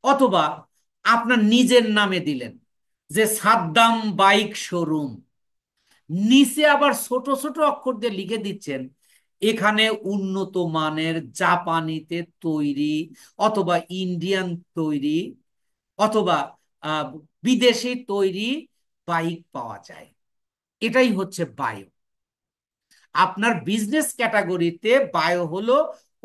অথবা আপনার নিজের নামে দিলেন যে সাদ্দাম বাইক শোরুম। নিচে আবার ছোট ছোট অক্ষর দিয়ে লিখে দিচ্ছেন এখানে উন্নত মানের জাপানিতে তৈরি, অথবা ইন্ডিয়ান তৈরি, অথবা আহ, বিদেশি তৈরি বাইক পাওয়া যায়। এটাই হচ্ছে বায়ো। আপনার বিজনেস ক্যাটাগরিতে বায়ো হলো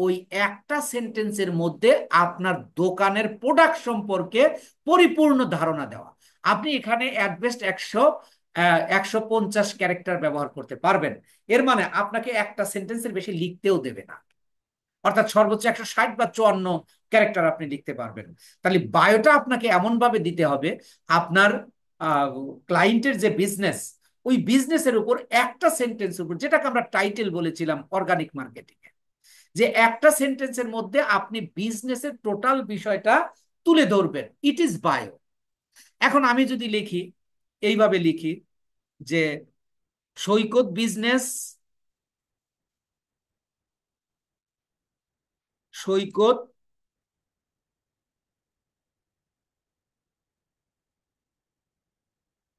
ওই একটা সেন্টেন্সের মধ্যে আপনার দোকানের প্রোডাক্ট সম্পর্কে পরিপূর্ণ ধারণা দেওয়া। আপনি এখানে অ্যাটবেস্ট 150 ক্যারেক্টার ব্যবহার করতে পারবেন। এর মানে আপনাকে একটা সেন্টেন্সের বেশি লিখতেও দেবে না, অর্থাৎ সর্বোচ্চ 160 বা 54 ক্যারেক্টার আপনি লিখতে পারবেন। তাহলে বায়োটা আপনাকে এমন ভাবে দিতে হবে আপনার ক্লায়েন্টের যে বিজনেস, ওই বিজনেসের উপর একটা সেন্টেন্স উপর, যেটাকে আমরা টাইটেল বলেছিলাম অর্গানিক মার্কেটিং এ, যে একটা সেন্টেন্সের মধ্যে আপনি বিজনেসের টোটাল বিষয়টা তুলে ধরবেন, ইট ইজ বায়ো। এখন আমি যদি লিখি, এইভাবে লিখি যে সৈকত বিজনেস, সৈকত,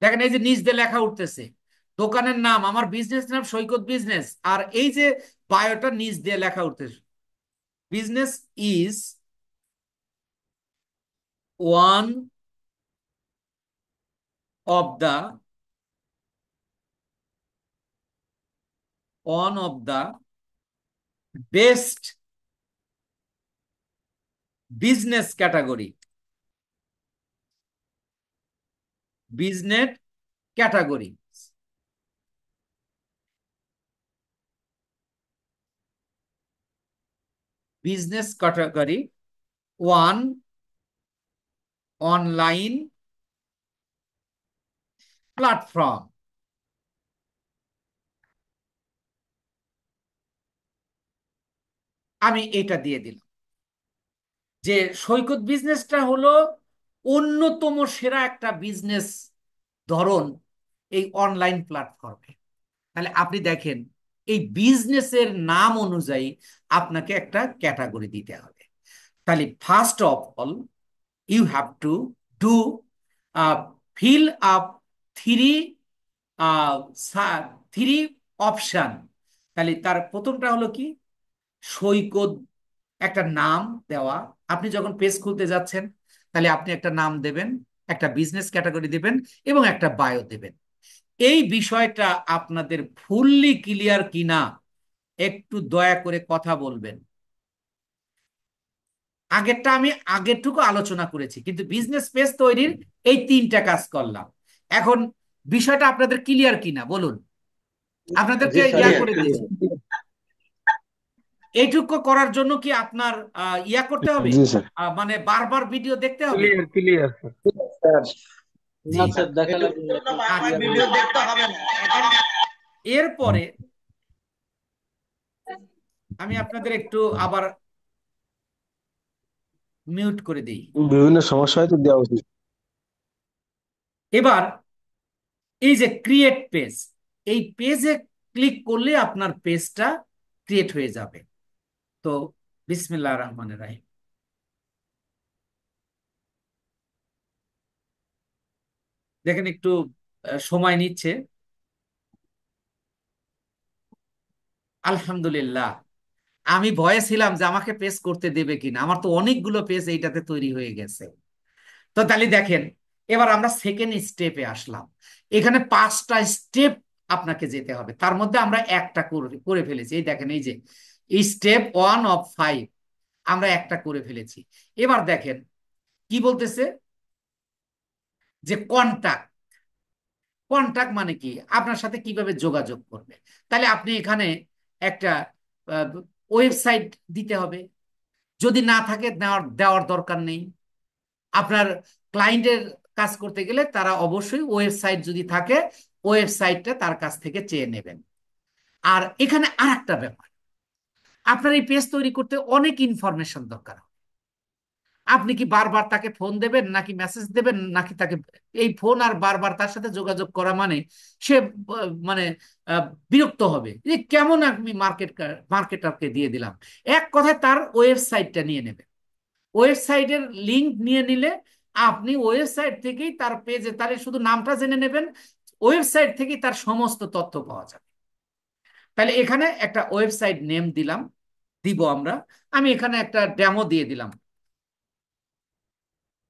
দেখেন এই যে নিচ দিয়ে লেখা উঠতেছে দোকানের নাম, আমার বিজনেস নাম সৈকত বিজনেস, আর এই যে বায়োটা নিচ দিয়ে লেখা উঠতেছে business is one of the, one of the best business category, business category, business category one online platform. আমি এটা দিয়ে দিলাম যে সৈকত বিজনেসটা হলো অন্যতম সেরা একটা বিজনেস ধরন এই অনলাইন প্ল্যাটফর্মে। তাহলে আপনি দেখেন এই বিজনেসের নাম অনুযায়ী আপনাকে একটা ক্যাটাগরি দিতে হবে। তাহলে first of all you have to do fill up three three option. তাহলে তার প্রথমটা হলো কি, সৈকত, একটা নাম দেওয়া। আপনি যখন পেজ খুলতে যাচ্ছেন তাহলে আপনি একটা নাম দেবেন, একটা বিজনেস ক্যাটাগরি দেবেন এবং একটা বায়ো দেবেন। এই বিষয়টা আপনাদের ফুললি ক্লিয়ার কিনা একটু দয়া করে কথা বলবেন। আগেরটা আমি আগেরটুকু আলোচনা করেছি, কিন্তু বিজনেস পেজ তৈরির এই তিনটা কাজ করলাম। এখন বিষয়টা আপনাদের ক্লিয়ার কিনা বলুন, জি আপনাদেরকে স্যার, ইয়া ক্লিয়ার। করে দিয়েছি। এইটুকু করার জন্য কি আপনার ইয়া করতে হবে, জি স্যার। মানে বারবার ভিডিও দেখতে হবে? ক্লিয়ার ক্লিয়ার স্যার জি, না স্যার, দেখা এটুকুর লাগবে না, জন্য একটু বারবার আচ্ছা। ক্লিয়ার ভিডিও বলুন। দেখতে হবে না এখন। এরপরে আমি আপনাদের একটু আবার মিউট করে দিই। বিভিন্ন সমস্যা হয়তো দেওয়া উচিত। এবার এই যে ক্রিয়েট পেজ, এই পেজে ক্লিক করলে আপনার পেজটা ক্রিয়েট হয়ে যাবে। তো বিসমিল্লাহির রহমানির রহিম। দেখেন একটু সময় নিচ্ছে। আলহামদুলিল্লাহ, আমি ভয়ে ছিলাম যে আমাকে পেজ করতে দেবে কিনা, আমার তো অনেকগুলো পেজ এইটাতে তৈরি হয়ে গেছে। তো তাহলে দেখেন, এবার আমরা সেকেন্ড স্টেপে আসলাম। এখানে 5টা স্টেপ আপনাকে যেতে হবে, তার মধ্যে আমরা একটা করে করে ফেলেছি। এই দেখেন, এই যে স্টেপ 1 of 5 আমরা একটা করে ফেলেছি। এবার দেখেন কি বলতেছে, যে কন্টাক্ট। কন্টাক্ট মানে কি, আপনার সাথে কিভাবে যোগাযোগ করবে। তাহলে আপনি এখানে একটা ওয়েবসাইট দিতে হবে। যদি না থাকে দেওয়ার দেওয়ার দরকার নেই। আপনার ক্লায়েন্টের কাজ করতে গেলে তারা অবশ্যই ওয়েবসাইট যদি থাকে, ওয়েবসাইটটা তার কাছ থেকে চেয়ে নেবেন। আর এখানে আর একটা ব্যাপার, আপনার এই পেজ তৈরি করতে অনেক ইনফরমেশন দরকার। আপনি কি বারবার তাকে ফোন দেবেন নাকি মেসেজ দেবেন, নাকি তাকে এই ফোন আর বারবার তার সাথে যোগাযোগ করা মানে সে মানে আহ, বিরক্ত হবে যে কেমন আমি মার্কেটারকে দিয়ে দিলাম। এক কথায় তার ওয়েবসাইটটা নিয়ে নেবে। ওয়েবসাইটের লিংক নিয়ে নিলে আপনি ওয়েবসাইট থেকেই তার পেজে তার শুধু নামটা জেনে নেবেন, ওয়েবসাইট থেকেই তার সমস্ত তথ্য পাওয়া যাবে। তাহলে এখানে একটা ওয়েবসাইট নেম দিলাম, দিব আমরা। আমি এখানে একটা ডেমো দিয়ে দিলাম,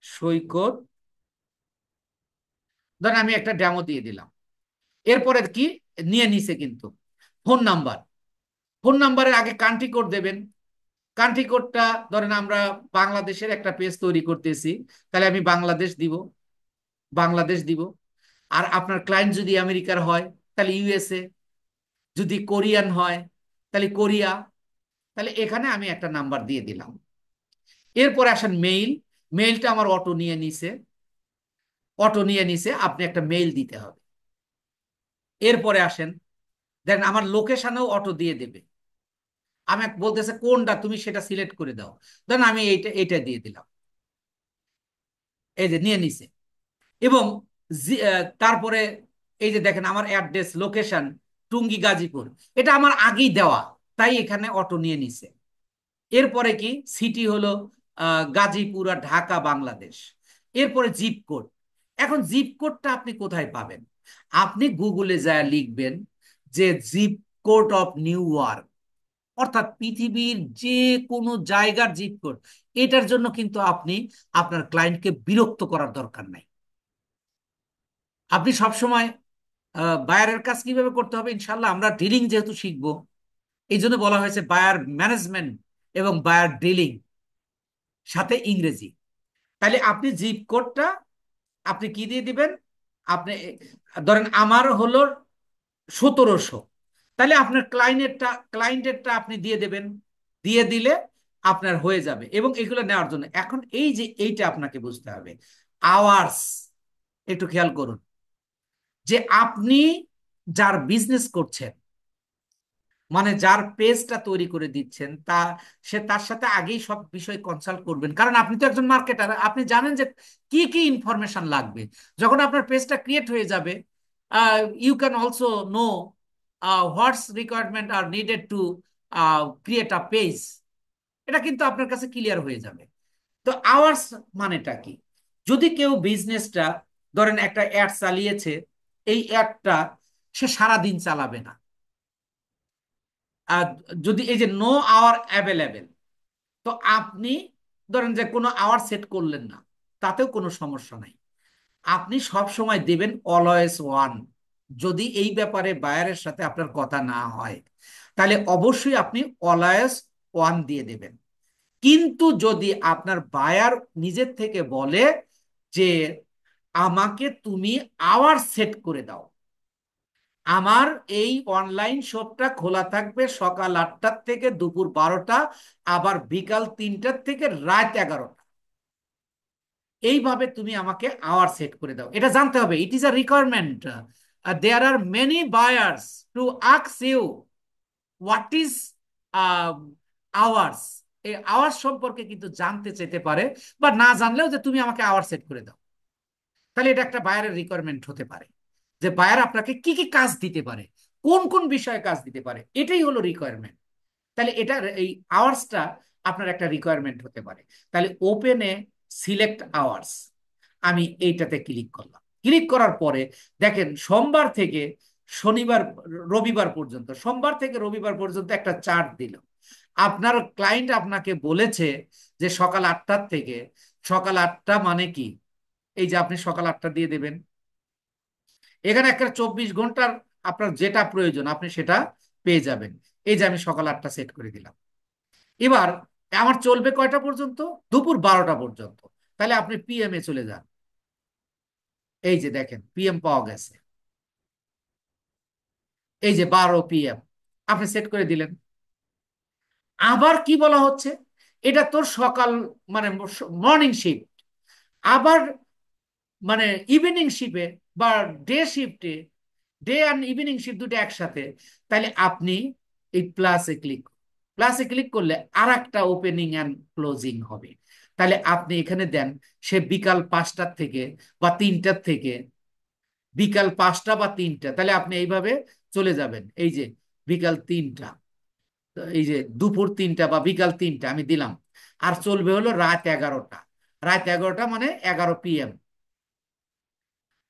সৈকত। ধরেন আমি একটা ডেমো দিয়ে দিলাম। এরপরে কি নিয়ে নিছে কিন্তু ফোন নাম্বার। ফোন নাম্বারের আগে কান্ট্রি কোড দেবেন। কান্ট্রি কোডটা ধরেন আমরা বাংলাদেশের একটা পেজ তৈরি করতেছি, তাহলে আমি বাংলাদেশ দিব, বাংলাদেশ দিব। আর আপনার ক্লায়েন্ট যদি আমেরিকার হয় তাহলে ইউএসএ, যদি কোরিয়ান হয় তাহলে কোরিয়া। তাহলে এখানে আমি একটা নাম্বার দিয়ে দিলাম। এরপরে আসেন মেইল। মেইলটা আমার অটো নিয়ে নিছে, অটো নিয়ে নিছে, আপনি একটা মেইল দিতে হবে। এরপরে আসেন, দেখেন আমার লোকেশনেও অটো দিয়ে দেবে। আমি বলতেছে কোনটা তুমি সেটা সিলেক্ট করে দাও, ধরেন আমি এইটা এইটা দিয়ে দিলাম। এই যে নিয়ে নিছে। এবং তারপরে এই যে দেখেন আমার অ্যাড্রেস লোকেশন টুঙ্গি গাজীপুর, এটা আমার আগেই দেওয়া, তাই এখানে অটো নিয়ে নিছে। এরপরে কি সিটি হলো গাজীপুর আর ঢাকা বাংলাদেশ। এরপরে জিপ কোড। এখন জিপ কোডটা আপনি কোথায় পাবেন? আপনি গুগলে যা লিখবেন যে zip code of New York, অর্থাৎ পৃথিবীর যে কোনো জায়গার জিপ কোড। এটার জন্য কিন্তু আপনি আপনার ক্লায়েন্টকে বিরক্ত করার দরকার নাই। আপনি সবসময় বায়ারের কাজ কিভাবে করতে হবে ইনশাল্লাহ আমরা ডিলিং যেহেতু শিখবো, এই জন্য বলা হয়েছে বায়ার ম্যানেজমেন্ট এবং বায়ার ডিলিং সাথে ইংরেজি। তাহলে আপনি জিপ কোডটা আপনি কি দিয়ে দিবেন? আপনি ধরেন আমার হলো 1700, তাহলে আপনার ক্লায়েন্টেরটা আপনি দিয়ে দেবেন। দিয়ে দিলে আপনার হয়ে যাবে। এবং এগুলো নেওয়ার জন্য এখন এই যে এইটা আপনাকে বুঝতে হবে, আওয়ার্স। একটু খেয়াল করুন যে আপনি যার বিজনেস করছেন, মানে যার পেজটা তৈরি করে দিচ্ছেন, সে তার সাথে আগেই সব বিষয় কনসাল্ট করবেন, কারণ আপনি তো একজন মার্কেটার, আপনি জানেন যে কি কি ইনফরমেশন লাগবে। যখন আপনার পেজটা ক্রিয়েট হয়ে যাবে, you can also know what's requirement are needed to create a page, এটা কিন্তু আপনার কাছে ক্লিয়ার হয়ে যাবে। তো আওয়ার্স মানেটা কি? যদি কেউ বিজনেসটা, ধরেন একটা অ্যাড চালিয়েছে, এই অ্যাডটা সে সারা দিন চালাবে না, আর যদি এই যে নো আওয়ার অ্যাভেলেবেল, তো আপনি ধরেন যে কোনো আওয়ার সেট করলেন না, তাতেও কোনো সমস্যা নাই। আপনি সব সময় দেবেন অলওয়েজ ওয়ান। যদি এই ব্যাপারে বায়ারের সাথে আপনার কথা না হয়, তাহলে অবশ্যই আপনি অলওয়েজ ওয়ান দিয়ে দেবেন। কিন্তু যদি আপনার বায়ার নিজের থেকে বলে যে আমাকে তুমি আওয়ার সেট করে দাও, আমার এই অনলাইন শপটা খোলা থাকবে সকাল 8টার থেকে দুপুর 12টা, আবার বিকাল 3টার থেকে রাত 11টা, এইভাবে তুমি আমাকে আওয়ার সেট করে দাও। এটা জানতে হবে, it is a requirement. There are many buyers to ask you what is hours. এই আওয়ার্স সম্পর্কে কিন্তু জানতে চাইতে পারে, বা না জানলেও যে তুমি আমাকে আওয়ার সেট করে দাও। তাহলে এটা একটা বায়ারের রিকোয়ারমেন্ট হতে পারে, যে বায়ার আপনাকে কি কি কাজ দিতে পারে, কোন কোন বিষয়ে কাজ দিতে পারে, এটাই হলো রিকোয়ারমেন্ট। তাহলে এটা এই আওয়ার্সটা আপনার একটা রিকোয়ারমেন্ট হতে পারে। তাহলে ওপেনে সিলেক্ট আওয়ার্স, আমি এইটাতে ক্লিক করলাম। ক্লিক করার পরে দেখেন সোমবার থেকে শনিবার, রবিবার পর্যন্ত, সোমবার থেকে রবিবার পর্যন্ত একটা চার্ট দিল। আপনার ক্লায়েন্ট আপনাকে বলেছে যে সকাল 8টার থেকে, সকাল 8টা মানে কি, এই যে আপনি সকাল 8টা দিয়ে দেবেন, এখানে একটা 24 ঘন্টার আপনার যেটা প্রয়োজন আপনি সেটা পেয়ে যাবেন। এই যে আমি সকাল 8টা সেট করে দিলাম। এবার আমার চলবে কয়টা পর্যন্ত? দুপুর 12টা পর্যন্ত। তাহলে আপনি পিএম এ চলে যান। এই যে দেখেন পিএম পাওয়া গেছে, এই যে 12 PM আপনি সেট করে দিলেন। আবার কি বলা হচ্ছে, এটা তোর সকাল মানে মর্নিং শিফট, আবার মানে ইভিনিং শিফটে বা ডে শিফটে, ডে অ্যান্ড ইভিনিং শিফট দুটো একসাথে, তাহলে আপনি এই প্লাসে ক্লিক করলে আর একটা ওপেনিং অ্যান্ড ক্লোজিং হবে। তাহলে আপনি এখানে দেন সে বিকাল 5টার থেকে বা 3টার থেকে, বিকাল 5টা বা 3টা, তাহলে আপনি এইভাবে চলে যাবেন। এই যে বিকাল 3টা, এই যে দুপুর 3টা বা বিকাল 3টা আমি দিলাম। আর চলবে হলো রাত 11টা, রাত 11টা মানে 11 PM।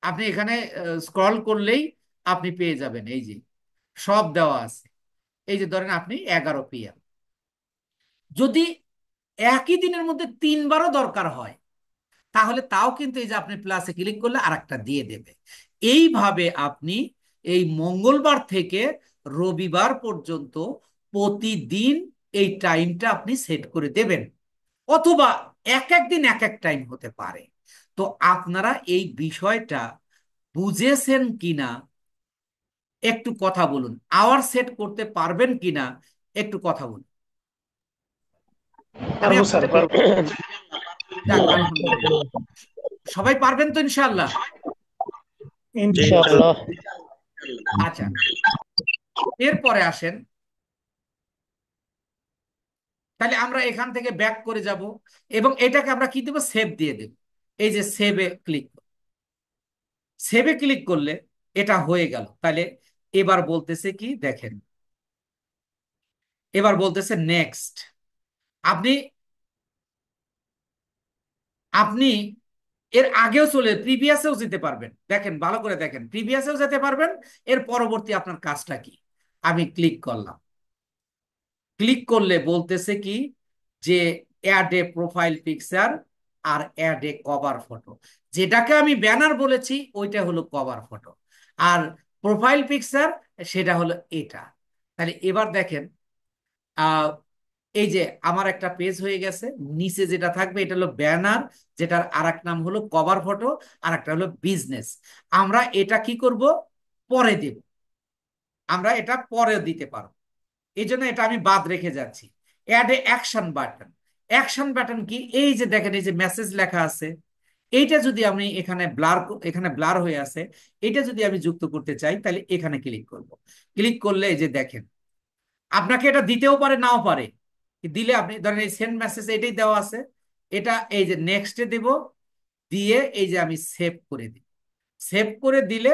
আপনি এখানে স্ক্রল করলেই আপনি পেয়ে যাবেন, এই যে সব দেওয়া আছে। এই যে ধরেন আপনি 11 PM, যদি একই দিনের মধ্যে 3বারও দরকার হয়, তাহলে তাও কিন্তু এই যে আপনি প্লাসে ক্লিক করলে আরেকটা দিয়ে দেবে। এইভাবে আপনি এই মঙ্গলবার থেকে রবিবার পর্যন্ত প্রতিদিন এই টাইমটা আপনি সেট করে দেবেন, অথবা এক এক দিন এক এক টাইম হতে পারে। তো আপনারা এই বিষয়টা বুঝেছেন কিনা একটু কথা বলুন, আওয়ার সেট করতে পারবেন কিনা একটু কথা বলুন। আমি পারবো স্যার, আপনাদেরকে, পারবো। যাক আলহামদুলিল্লাহ, সবাই পারবেন তো ইনশাআল্লাহ? ইনশাআল্লাহ। আচ্ছা, এরপরে আসেন, তাহলে আমরা এখান থেকে ব্যাক করে যাব এবং এটাকে আমরা কি দেবো, সেভ দিয়ে দেব। এই যে সেভে ক্লিক করলে এটা হয়ে গেল। তাহলে এবার বলতেছে কি দেখেন, এবার বলতেছে নেক্সট। আপনি আপনি এর আগেও চলে প্রিভিয়াসেও যেতে পারবেন। দেখেন ভালো করে দেখেন, প্রিভিয়াসেও যেতে পারবেন। এর পরবর্তী আপনার কাজটা কি, আমি ক্লিক করলাম। ক্লিক করলে বলতেছে কি যে অ্যাড এ প্রোফাইল পিকচার আর অ্যাড এ কভার ফটো। যেটাকে আমি ব্যানার বলেছি ওইটা হলো কভার ফটো, আর প্রোফাইল পিকচার সেটা হলো এটা। তাহলে এবার দেখেন, আহ এই যে আমার একটা পেজ হয়ে গেছে। নিচে যেটা থাকবে এটা হলো ব্যানার, যেটার আর এক নাম হলো কভার ফটো, আর একটা হলো বিজনেস। আমরা এটা কি করব, পরে দেব, আমরা এটা পরে দিতে পারবো, এই জন্য এটা আমি বাদ রেখে যাচ্ছি। Add a action button. Action button কি, এই যে দেখেন এই যে মেসেজ লেখা আছে, এইটা যদি আমি এখানে ব্লার, এখানে ব্লার হয়ে আছে, এটা যদি আমি যুক্ত করতে চাই তাহলে এখানে ক্লিক করব। ক্লিক করলে এই যে দেখেন, আপনাকে এটা দিতেও পারে নাও পারে। দিলে আপনি ধরেন এই সেন্ড মেসেজ এটাই দেওয়া আছে, এটা এই যে নেক্সটে দেব, দিয়ে এই যে আমি সেভ করে দিই। সেভ করে দিলে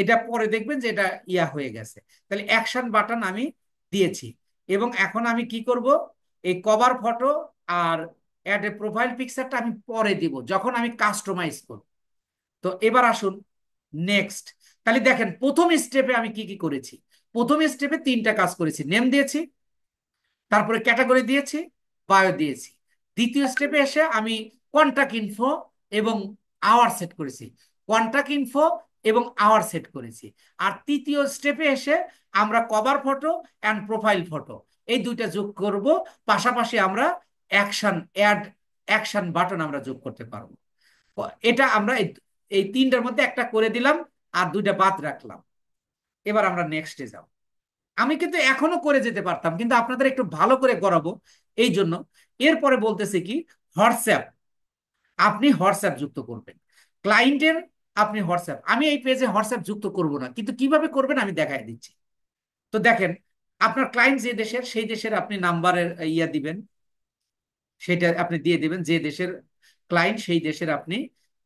এটা পরে দেখবেন যে এটা ইয়া হয়ে গেছে। তাহলে অ্যাকশন বাটন আমি দিয়েছি। এবং এখন আমি কি করব, এই কভার ফটো আর অ্যাড এ প্রোফাইল পিকচারটা আমি পরে দিব যখন আমি কাস্টমাইজ করব। তো এবার আসুন নেক্সট। তাহলে দেখেন প্রথম স্টেপে আমি কি কি করেছি। প্রথম স্টেপে তিনটা কাজ করেছি, নেম দিয়েছি, তারপরে ক্যাটাগরি দিয়েছি, বায়ো দিয়েছি। দ্বিতীয় স্টেপে এসে আমি কন্টাক্ট ইনফো এবং আওয়ার সেট করেছি, কন্টাক্ট ইনফো এবং আওয়ার সেট করেছি। আর তৃতীয় স্টেপে এসে আমরা cover photo and profile photo এই দুইটা যোগ করব। পাশাপাশি আমরা অ্যাকশন অ্যাড অ্যাকশন বাটন আমরা যোগ করতে পারবো। এটা আমরা এই তিনটার মধ্যে একটা করে দিলাম আর দুইটা বাদ রাখলাম। এবার আমরা নেক্সটে যাব। আমি কিন্তু এখনো করে যেতে পারতাম, কিন্তু আপনাদের একটু ভালো করে করাবো এই জন্য। এরপরে বলতেছি কি, হোয়াটসঅ্যাপ। আপনি হোয়াটসঅ্যাপ যুক্ত করবেন ক্লায়েন্টের। আপনি হোয়াটসঅ্যাপ, আমি এই পেজে হোয়াটসঅ্যাপ যুক্ত করব না, কিন্তু কিভাবে করবেন আমি দেখাই দিচ্ছি। তো দেখেন, আপনার ক্লায়েন্ট যে দেশের সেই দেশের আপনি নাম্বারের ইয়া দিবেন, সেটা আপনি দিয়ে দিবেন। যে দেশের ক্লায়েন্ট সেই দেশের আপনি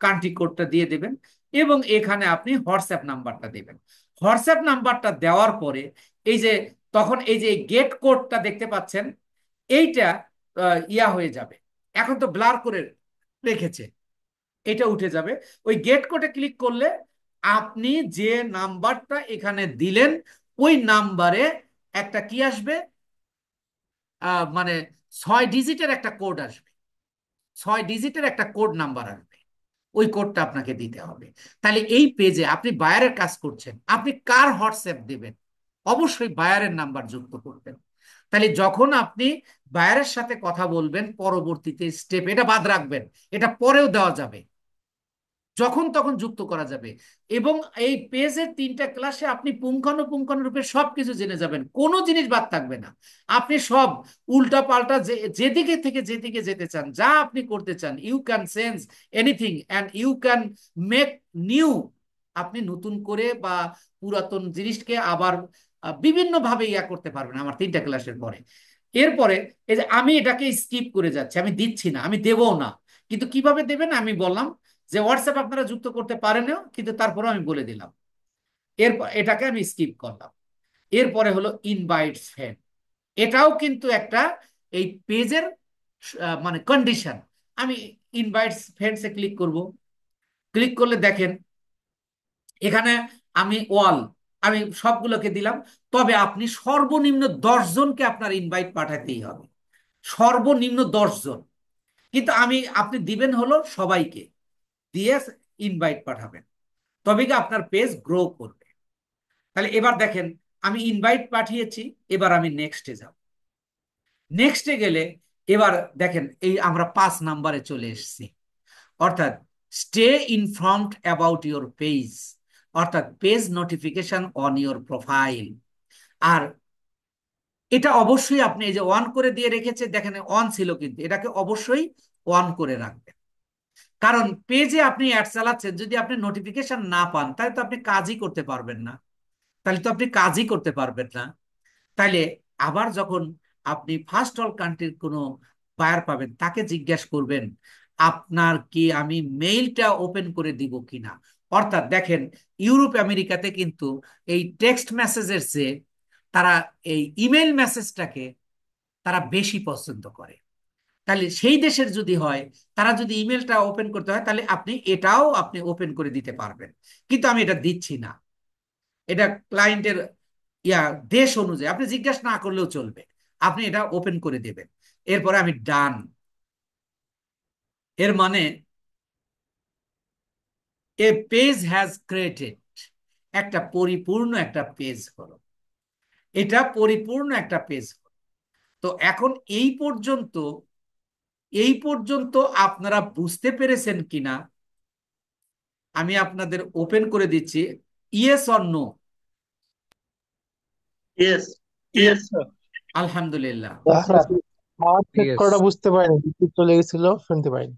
কান্ট্রি কোডটা দিয়ে দেবেন এবং এখানে আপনি হোয়াটসঅ্যাপ নাম্বারটা দেবেন। হোয়াটসঅ্যাপ নাম্বারটা দেওয়ার পরে এই যে তখন এই যে গেট কোডটা দেখতে পাচ্ছেন, এইটা ইয়া হয়ে যাবে। এখন তো ব্লার করে রেখেছে, এটা উঠে যাবে। ওই গেট কোডে ক্লিক করলে আপনি যে নাম্বারটা এখানে দিলেন ওই নাম্বারে একটা কি আসবে, মানে 6 ডিজিটের একটা কোড আসবে। 6 ডিজিটের একটা কোড নাম্বার আসবে, ওই কোডটা আপনাকে দিতে হবে। তাহলে এই পেজে আপনি বায়ারের কাজ করছেন, আপনি কার হোয়াটসঅ্যাপ দেবেন, অবশ্যই বায়ারের নাম্বার যুক্ত করবেন। তাহলে যখন আপনি বায়ারের সাথে কথা বলবেন পরবর্তীতে স্টেপ, এটা বাদ রাখবেন, এটা পরেও দেওয়া যাবে, যখন তখন যুক্ত করা যাবে। এবং এই পেজের 3টা ক্লাসে আপনি পুঙ্খানুপুঙ্খানুরূপে সবকিছু জেনে যাবেন, কোনো জিনিস বাদ থাকবে না। আপনি সব উল্টা পাল্টা যেদিকে থেকে যেদিকে যেতে চান, যা আপনি করতে চান, you can change anything and you can make new. আপনি নতুন করে বা পুরাতন জিনিসকে আবার বিভিন্ন ভাবে ইয়া করতে পারবেন আমার 3টা ক্লাসের পরে। এরপরে এই যে আমি এটাকে স্কিপ করে যাচ্ছি, আমি দিচ্ছি না, আমি দেবও না। কিন্তু কিভাবে দেবেন আমি বললাম যে হোয়াটসঅ্যাপ আপনারা যুক্ত করতে পারেনও, কিন্তু তারপরেও আমি বলে দিলাম। এরপর এটাকে আমি স্কিপ করলাম। এরপরে হলো ইনভাইটস ফ্রেন্ড। এটাও কিন্তু একটা এই পেজের মানে কন্ডিশন। আমি ইনভাইটস ফ্রেন্ডসে ক্লিক করব। ক্লিক করলে দেখেন এখানে আমি ওয়াল, আমি সবগুলোকে দিলাম। তবে আপনি সর্বনিম্ন 10 জনকে আপনার ইনভাইট পাঠাতেই হবে, সর্বনিম্ন 10 জন। কিন্তু আপনি দিবেন হলো সবাইকে, দিয়ে ইনভাইট পাঠাবেন, তবে কি আপনার পেজ গ্রো করবে। তাহলে এবার দেখেন আমি ইনভাইট পাঠিয়েছি, এবার আমি নেক্সটে যাব। নেক্সটে গেলে এবার দেখেন এই আমরা 5 নাম্বারে চলে এসেছি, অর্থাৎ stay informed about your page, অর্থাৎ page notification on your profile. আর এটা অবশ্যই আপনি এই যে অন করে দিয়ে রেখেছে দেখেন, অন ছিল, কিন্তু এটাকে অবশ্যই অন করে রাখবেন। কারণ পেজে আপনি অ্যাড চালাচ্ছেন, যদি আপনি নোটিফিকেশন না পান তাহলে তো আপনি কাজই করতে পারবেন না, তাহলে তো আপনি কাজই করতে পারবেন না। তাইলে আবার যখন আপনি ফার্স্ট অল কান্ট্রির কোনো বায়ার পাবেন তাকে জিজ্ঞাসা করবেন আপনার কি আমি মেইলটা ওপেন করে দিব কিনা। অর্থাৎ দেখেন ইউরোপ আমেরিকাতে কিন্তু এই টেক্সট মেসেজের চেয়ে তারা এই ইমেল মেসেজটাকে তারা বেশি পছন্দ করে। তাহলে সেই দেশের যদি হয়, তারা যদি ইমেলটা ওপেন করতে হয় তাহলে আপনি এটাও আপনি ওপেন করে দিতে পারবেন। কিন্তু আমি এটা দিচ্ছি না, এটা ক্লায়েন্টের ইয়া দেশ অনুযায়ী আপনি জিজ্ঞাসা না করলেও চলবে, আপনি এটা ওপেন করে দেবেন। এরপরে আমি ডান। এর মানে এ পেজ হ্যাজ ক্রিয়েটেড, একটা পরিপূর্ণ একটা পেজ হলো, এটা পরিপূর্ণ একটা পেজ হলো। তো এখন এই পর্যন্ত আপনারা বুঝতে পেরেছেন কিনা আমি আপনাদের ওপেন করে দিচ্ছি, yes or no. Yes. Yes sir. আলহামদুলিল্লাহ। স্যার। আমার ঠিক চেক আছে। করাটা বুঝতে পারিনি, চলে গেছিল, শুনতে পারিনি।